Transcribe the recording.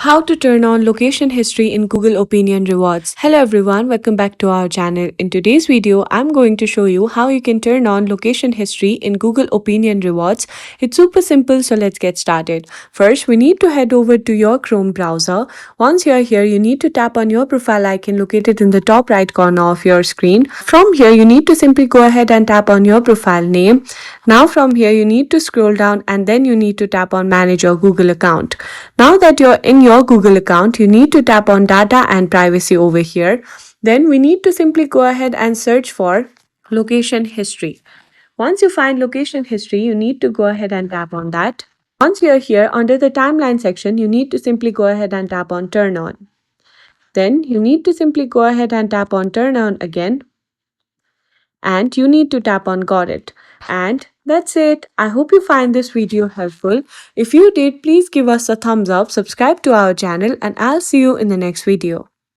How to turn on location history in Google Opinion Rewards. Hello everyone, welcome back to our channel. In today's video, I'm going to show you how you can turn on location history in Google Opinion Rewards. It's super simple, so let's get started. First, we need to head over to your Chrome browser. Once you're here, you need to tap on your profile icon located in the top right corner of your screen. From here, you need to simply go ahead and tap on your profile name. Now from here, you need to scroll down and then you need to tap on manage your Google account. Now that you're in your Google account, you need to tap on data and privacy over here. Then we need to simply go ahead and search for location history. Once you find location history, you need to go ahead and tap on that. Once you're here under the timeline section, you need to simply go ahead and tap on turn on. Then you need to simply go ahead and tap on turn on again. And you need to tap on got it. And that's it. I hope you find this video helpful. If you did, please give us a thumbs up, subscribe to our channel, and I'll see you in the next video.